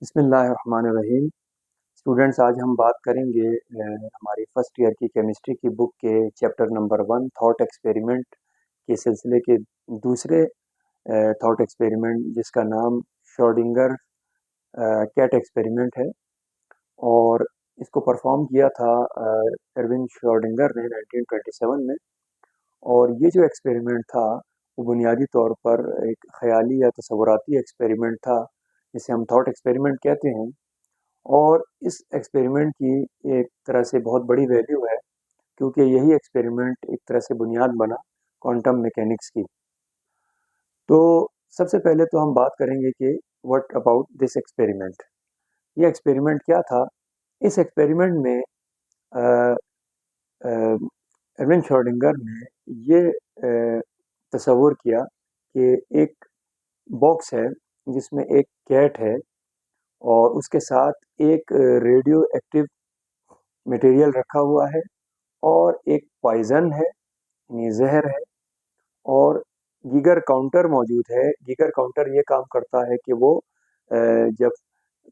بسم اللہ الرحمن الرحیم۔ اسٹوڈنٹس، آج ہم بات کریں گے ہماری فرسٹ ایئر کی کیمسٹری کی بک کے چیپٹر نمبر 1 تھاٹ ایکسپیریمنٹ کے سلسلے کے دوسرے تھاٹ ایکسپیریمنٹ، جس کا نام شروڈنگر کیٹ ایکسپیریمنٹ ہے، اور اس کو پرفارم کیا تھا ایروین شروڈنگر نے 1927 میں۔ اور یہ جو ایکسپیریمنٹ تھا وہ بنیادی طور پر ایک خیالی یا تصوراتی ایکسپیریمنٹ تھا، جسے ہم تھاٹ ایکسپیریمنٹ کہتے ہیں۔ اور اس ایکسپیریمنٹ کی ایک طرح سے بہت بڑی ویلیو ہے، کیونکہ یہی ایکسپیریمنٹ ایک طرح سے بنیاد بنا کوانٹم میکینکس کی۔ تو سب سے پہلے تو ہم بات کریں گے کہ واٹ اباؤٹ دس ایکسپیریمنٹ، یہ ایکسپیریمنٹ کیا تھا۔ اس ایکسپیریمنٹ میں ایروین شروڈنگر نے یہ تصور کیا کہ ایک باکس ہے جس میں ایک کیٹ ہے، اور اس کے ساتھ ایک ریڈیو ایکٹیو مٹیریل رکھا ہوا ہے، اور ایک پوائزن ہے یعنی زہر ہے، اور گیگر کاؤنٹر موجود ہے۔ گیگر کاؤنٹر یہ کام کرتا ہے کہ وہ جب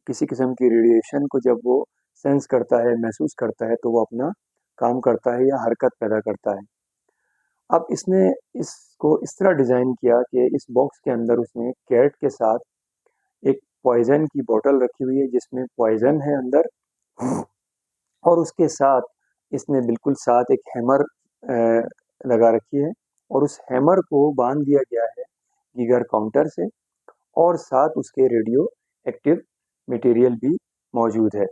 کسی قسم کی ریڈیشن کو جب وہ سینس کرتا ہے، محسوس کرتا ہے، تو وہ اپنا کام کرتا ہے یا حرکت پیدا کرتا ہے۔ اب اس نے اس کو اس طرح ڈیزائن کیا کہ اس باکس کے اندر اس نے کیٹ کے ساتھ ایک پوائزن کی بوٹل رکھی ہوئی ہے، جس میں پوائزن ہے اندر، اور اس کے ساتھ اس نے بالکل ساتھ ایک ہیمر لگا رکھی ہے، اور اس ہیمر کو باندھ دیا گیا ہے گیگر کاؤنٹر سے، اور ساتھ اس کے ریڈیو ایکٹیو مٹیریل بھی موجود ہے۔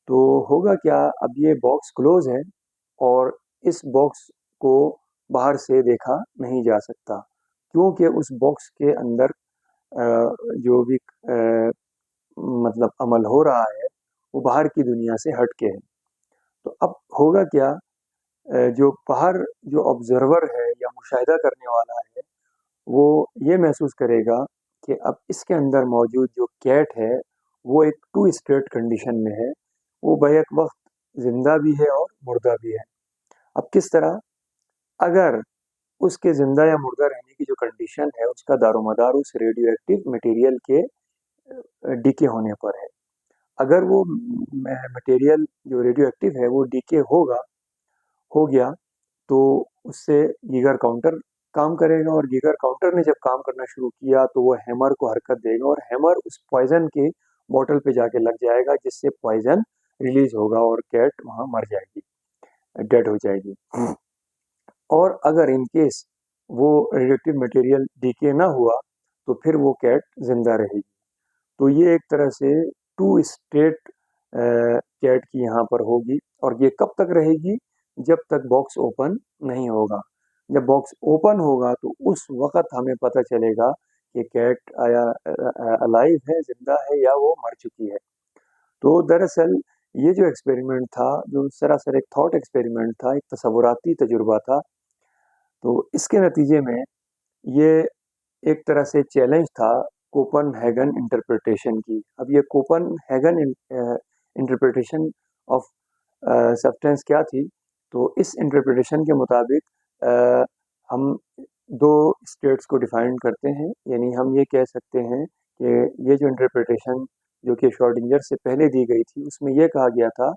تو ہوگا کیا، اب یہ باکس کلوز ہے، اور اس باکس کو باہر سے دیکھا نہیں جا سکتا، کیونکہ اس باکس کے اندر جو بھی مطلب عمل ہو رہا ہے وہ باہر کی دنیا سے ہٹ کے ہے۔ تو اب ہوگا کیا، جو باہر جو آبزرور ہے یا مشاہدہ کرنے والا ہے، وہ یہ محسوس کرے گا کہ اب اس کے اندر موجود جو کیٹ ہے وہ ایک ٹو اسٹیٹ کنڈیشن میں ہے، وہ بیک وقت زندہ بھی ہے اور مردہ بھی ہے۔ اب کس طرح؟ اگر اس کے زندہ یا مردہ رہنے کی جو کنڈیشن ہے، اس کا دار و مدار اس ریڈیو ایکٹیو مٹیریل کے ڈیکے ہونے پر ہے۔ اگر وہ مٹیریل جو ریڈیو ایکٹیو ہے وہ ڈیکے ہو گیا، تو اس سے گیگر کاؤنٹر کام کرے گا، اور گیگر کاؤنٹر نے جب کام کرنا شروع کیا تو وہ ہیمر کو حرکت دے گا، اور ہیمر اس پوائزن کے بوٹل پہ جا کے لگ جائے گا، جس سے پوائزن ریلیز ہوگا اور کیٹ وہاں مر جائے گی، ڈیڈ ہو جائے گی۔ اور اگر ان کیس وہ ریڈیو ایکٹیو مٹیریل ڈیکے نہ ہوا تو پھر وہ کیٹ زندہ رہے گی۔ تو یہ ایک طرح سے ٹو اسٹیٹ کیٹ کی یہاں پر ہوگی، اور یہ کب تک رہے گی؟ جب تک باکس اوپن نہیں ہوگا۔ جب باکس اوپن ہوگا تو اس وقت ہمیں پتہ چلے گا کہ کیٹ آیا الائیو ہے، زندہ ہے، یا وہ مر چکی ہے۔ تو دراصل یہ جو ایکسپیریمنٹ تھا، جو سراسر ایک تھاٹ ایکسپیریمنٹ تھا، ایک تصوراتی تجربہ تھا، تو اس کے نتیجے میں یہ ایک طرح سے چیلنج تھا کوپن ہیگن انٹرپریٹیشن کی۔ اب یہ کوپن ہیگن انٹرپریٹیشن آف سبسٹینس کیا تھی؟ تو اس انٹرپریٹیشن کے مطابق ہم دو اسٹیٹس کو ڈیفائن کرتے ہیں، یعنی ہم یہ کہہ سکتے ہیں کہ یہ جو انٹرپریٹیشن جو کہ شروڈنگر سے پہلے دی گئی تھی، اس میں یہ کہا گیا تھا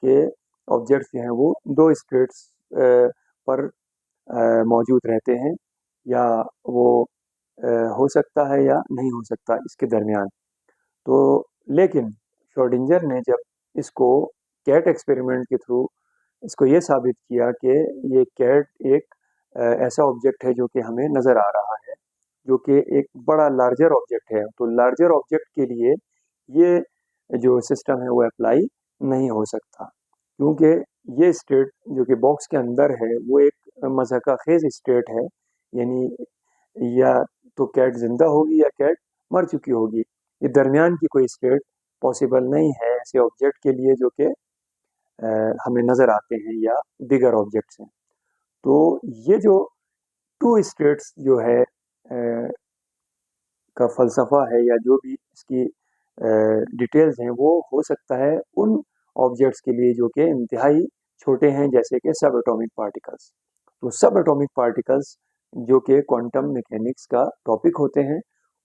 کہ آبجیکٹس جو ہیں وہ دو اسٹیٹس پر موجود رہتے ہیں، یا وہ ہو سکتا ہے یا نہیں ہو سکتا اس کے درمیان۔ تو لیکن شروڈنگر نے جب اس کو کیٹ ایکسپیریمنٹ کے تھرو اس کو یہ ثابت کیا کہ یہ کیٹ ایک ایسا آبجیکٹ ہے جو کہ ہمیں نظر آ رہا ہے، جو کہ ایک بڑا لارجر آبجیکٹ ہے، تو لارجر آبجیکٹ کے لیے یہ جو سسٹم ہے وہ اپلائی نہیں ہو سکتا، کیونکہ یہ اسٹیٹ جو کہ باکس کے اندر ہے وہ ایک مضحکہ خیز اسٹیٹ ہے، یعنی یا تو کیٹ زندہ ہوگی یا کیٹ مر چکی ہوگی۔ یہ درمیان کی کوئی اسٹیٹ پاسبل نہیں ہے ایسے آبجیکٹ کے لیے جو کہ ہمیں نظر آتے ہیں یا دیگر آبجیکٹس ہیں۔ تو یہ جو ٹو اسٹیٹس جو ہے کا فلسفہ ہے، یا جو بھی اس کی ڈیٹیلز ہیں، وہ ہو سکتا ہے ان آبجیکٹس کے لیے جو کہ انتہائی چھوٹے ہیں، جیسے کہ سب ایٹامک پارٹیکلس۔ تو سب ایٹامک پارٹیکلس جو کہ کوانٹم میکینکس کا ٹاپک ہوتے ہیں،